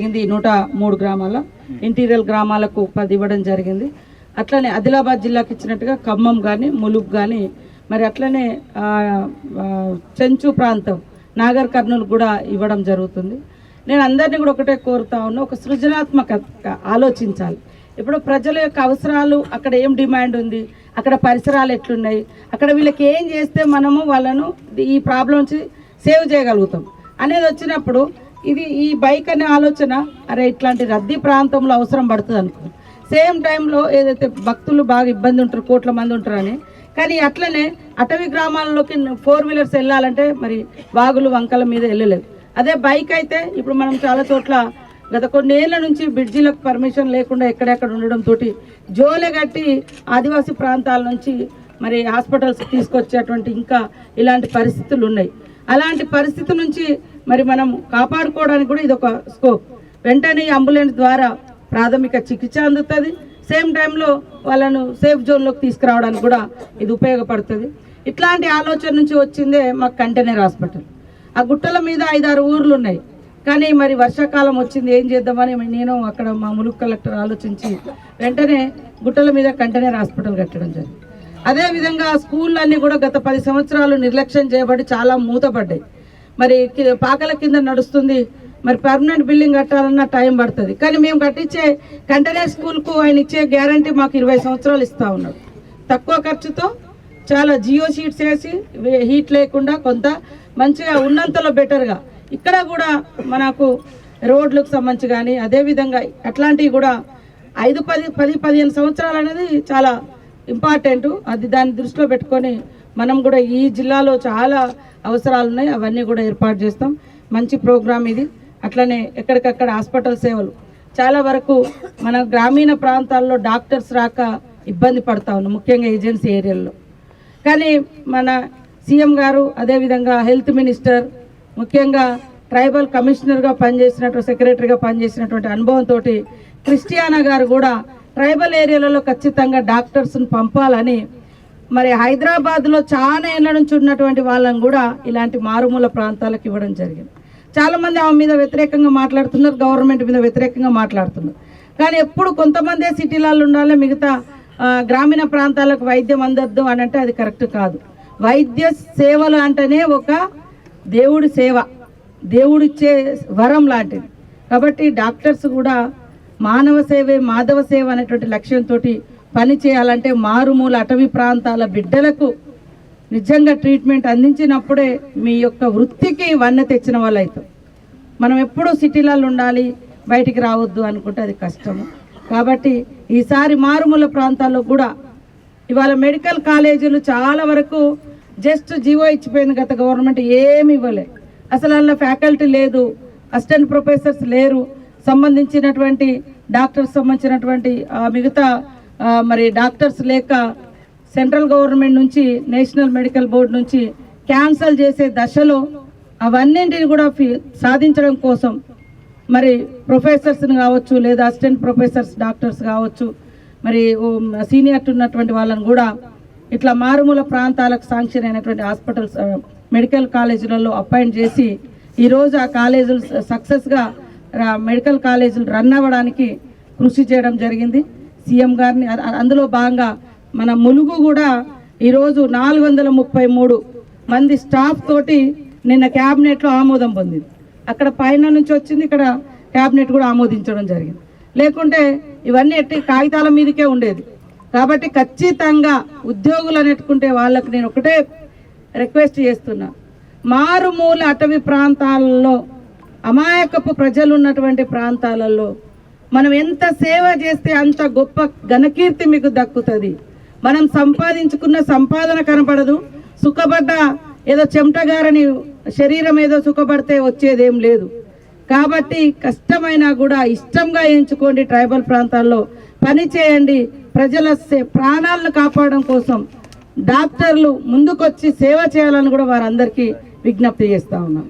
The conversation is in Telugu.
103 గ్రామాల ఇంటీరియల్ గ్రామాలకు 10 ఇవ్వడం జరిగింది. అట్లనే ఆదిలాబాద్ జిల్లాకి ఇచ్చినట్టుగా ఖమ్మం కానీ ములుగు కానీ మరి అట్లనే చెంచు ప్రాంతం నాగర్ కర్నూలు కూడా ఇవ్వడం జరుగుతుంది. నేను అందరినీ కూడా ఒకటే కోరుతా ఉన్నా, ఒక సృజనాత్మకత ఆలోచించాలి. ఇప్పుడు ప్రజల యొక్క అవసరాలు, అక్కడ ఏం డిమాండ్ ఉంది, అక్కడ పరిసరాలు ఎట్లున్నాయి, అక్కడ వీళ్ళకి ఏం చేస్తే మనము వాళ్ళను ఈ ప్రాబ్లం నుంచి సేవ్ చేయగలుగుతాం అనేది వచ్చినప్పుడు ఇది ఈ బైక్ అనే ఆలోచన అరే ఇట్లాంటి రద్దీ ప్రాంతంలో అవసరం పడుతుంది అనుకో. సేమ్ టైంలో ఏదైతే భక్తులు బాగా ఇబ్బంది ఉంటారు, కోట్ల మంది ఉంటారని, కానీ అట్లనే అటవీ గ్రామాల్లోకి 4 వీలర్స్ వెళ్ళాలంటే మరి వాగులు వంకల మీద వెళ్ళలేదు. అదే బైక్ అయితే ఇప్పుడు మనం చాలా చోట్ల గత కొన్ని ఏళ్ళ నుంచి బ్రిడ్జిలకు పర్మిషన్ లేకుండా ఎక్కడెక్కడ ఉండడంతో జోలె కట్టి ఆదివాసీ ప్రాంతాల నుంచి మరి హాస్పిటల్స్ తీసుకొచ్చేటువంటి ఇంకా ఇలాంటి పరిస్థితులు ఉన్నాయి. అలాంటి పరిస్థితి నుంచి మరి మనం కాపాడుకోవడానికి కూడా ఇది ఒక స్కోప్. వెంటనే అంబులెన్స్ ద్వారా ప్రాథమిక చికిత్స అందుతుంది, సేమ్ టైంలో వాళ్ళను సేఫ్ జోన్లోకి తీసుకురావడానికి కూడా ఇది ఉపయోగపడుతుంది. ఇట్లాంటి ఆలోచన నుంచి వచ్చిందే మాకు కంటైనర్ హాస్పిటల్. ఆ గుట్టల మీద 5-6 ఊర్లు ఉన్నాయి, కానీ మరి వర్షాకాలం వచ్చింది, ఏం చేద్దామని నేను అక్కడ మా ములుగు కలెక్టర్ ఆలోచించి వెంటనే గుట్టల మీద కంటైనర్ హాస్పిటల్ కట్టడం జరిగింది. అదేవిధంగా స్కూళ్ళన్నీ కూడా గత 10 సంవత్సరాలు నిర్లక్ష్యం చేయబడి చాలా మూతపడ్డాయి. మరి పాకల కింద నడుస్తుంది, మరి పర్మనెంట్ బిల్డింగ్ కట్టాలన్న టైం పడుతుంది. కానీ మేము కట్టించే కంటైనర్ స్కూల్కు ఆయన ఇచ్చే గ్యారంటీ మాకు 20 సంవత్సరాలు ఇస్తూ ఉన్నాడు. తక్కువ ఖర్చుతో చాలా జియో షీట్స్ వేసి హీట్ లేకుండా కొంత మంచిగా ఉన్నంతలో బెటర్గా ఇక్కడ కూడా మనకు రోడ్లకు సంబంధించి కానీ అదేవిధంగా అట్లాంటివి కూడా 5-10-15 సంవత్సరాలు అనేది చాలా ఇంపార్టెంట్. అది దాన్ని దృష్టిలో పెట్టుకొని మనం కూడా ఈ జిల్లాలో చాలా అవసరాలు ఉన్నాయి, అవన్నీ కూడా ఏర్పాటు చేస్తాం. మంచి ప్రోగ్రామ్ ఇది. అట్లనే ఎక్కడికక్కడ హాస్పిటల్ సేవలు చాలా వరకు మన గ్రామీణ ప్రాంతాల్లో డాక్టర్స్ రాక ఇబ్బంది పడతా ఉన్నాం, ముఖ్యంగా ఏజెన్సీ ఏరియాల్లో. కానీ మన సీఎం గారు అదేవిధంగా హెల్త్ మినిస్టర్, ముఖ్యంగా ట్రైబల్ కమిషనర్గా పనిచేసినటువంటి సెక్రటరీగా పనిచేసినటువంటి అనుభవంతో క్రిస్టియానా గారు కూడా ట్రైబల్ ఏరియాలలో ఖచ్చితంగా డాక్టర్స్ని పంపాలని మరి హైదరాబాద్లో చాలా ఏళ్ళ నుంచి ఉన్నటువంటి వాళ్ళని కూడా ఇలాంటి మారుమూల ప్రాంతాలకు ఇవ్వడం జరిగింది. చాలామంది ఆమె మీద వ్యతిరేకంగా మాట్లాడుతున్నారు, గవర్నమెంట్ మీద వ్యతిరేకంగా మాట్లాడుతున్నారు. కానీ ఎప్పుడు కొంతమందే సిటీలలో ఉండాలి, మిగతా గ్రామీణ ప్రాంతాలకు వైద్యం అందద్దు అని అంటే అది కరెక్ట్ కాదు. వైద్య సేవలు అంటేనే ఒక దేవుడి సేవ, దేవుడిచ్చే వరం లాంటిది. కాబట్టి డాక్టర్స్ కూడా మానవ సేవే మాధవ సేవ అనేటువంటి లక్ష్యంతో పని చేయాలంటే మారుమూల అటవీ ప్రాంతాల బిడ్డలకు నిజంగా ట్రీట్మెంట్ అందించినప్పుడే మీ యొక్క వృత్తికి వన్నె తెచ్చిన వాళ్ళు అవుతాం. మనం ఎప్పుడూ సిటీలలో ఉండాలి, బయటికి రావద్దు అనుకుంటే అది కష్టము. కాబట్టి ఈసారి మారుమూల ప్రాంతాల్లో కూడా ఇవాళ మెడికల్ కాలేజీలు చాలా వరకు జస్ట్ జీవో ఇచ్చిపోయింది. గత గవర్నమెంట్ ఏమి ఇవ్వలే, అసలు అందులో ఫ్యాకల్టీ లేదు, అసిస్టెంట్ ప్రొఫెసర్స్ లేరు, సంబంధించినటువంటి డాక్టర్స్ సంబంధించినటువంటి మిగతా మరి డాక్టర్స్ లేక సెంట్రల్ గవర్నమెంట్ నుంచి నేషనల్ మెడికల్ బోర్డు నుంచి క్యాన్సల్ చేసే దశలో అవన్నింటిని కూడా సాధించడం కోసం మరి ప్రొఫెసర్స్ని కావచ్చు లేదా అసిస్టెంట్ ప్రొఫెసర్స్ డాక్టర్స్ కావచ్చు, మరి సీనియర్ ఉన్నటువంటి వాళ్ళని కూడా ఇట్లా మారుమూల ప్రాంతాలకు శాంక్షన్ అయినటువంటి హాస్పిటల్స్ మెడికల్ కాలేజీలలో అపాయింట్ చేసి ఈరోజు ఆ కాలేజీలు సక్సెస్గా మెడికల్ కాలేజీలు రన్ అవ్వడానికి కృషి చేయడం జరిగింది సీఎం గారిని. అందులో భాగంగా మన ములుగు కూడా ఈరోజు 433 మంది స్టాఫ్ తోటి నిన్న క్యాబినెట్లో ఆమోదం పొందింది. అక్కడ పైన నుంచి వచ్చింది, ఇక్కడ క్యాబినెట్ కూడా ఆమోదించడం జరిగింది. లేకుంటే ఇవన్నీ ఎట్టి కాగితాల మీదకే ఉండేది. కాబట్టి ఖచ్చితంగా ఉద్యోగులు అనేట్టుకుంటే వాళ్ళకి నేను ఒకటే రిక్వెస్ట్ చేస్తున్నా, మారుమూల అటవీ ప్రాంతాలలో అమాయకపు ప్రజలు ఉన్నటువంటి ప్రాంతాలలో మనం ఎంత సేవ చేస్తే అంత గొప్ప ఘనకీర్తి మీకు దక్కుతుంది. మనం సంపాదించుకున్న సంపాదన కనపడదు, సుఖపడ్డ ఏదో చెమటగారని శరీరం ఏదో సుఖపడితే వచ్చేదేం లేదు. కాబట్టి కష్టమైనా కూడా ఇష్టంగా ఎంచుకోండి, ట్రైబల్ ప్రాంతాల్లో పని చేయండి. ప్రజల ప్రాణాలను కాపాడడం కోసం డాక్టర్లు ముందుకొచ్చి సేవ చేయాలని కూడా వారందరికీ విజ్ఞప్తి చేస్తూ ఉన్నాం.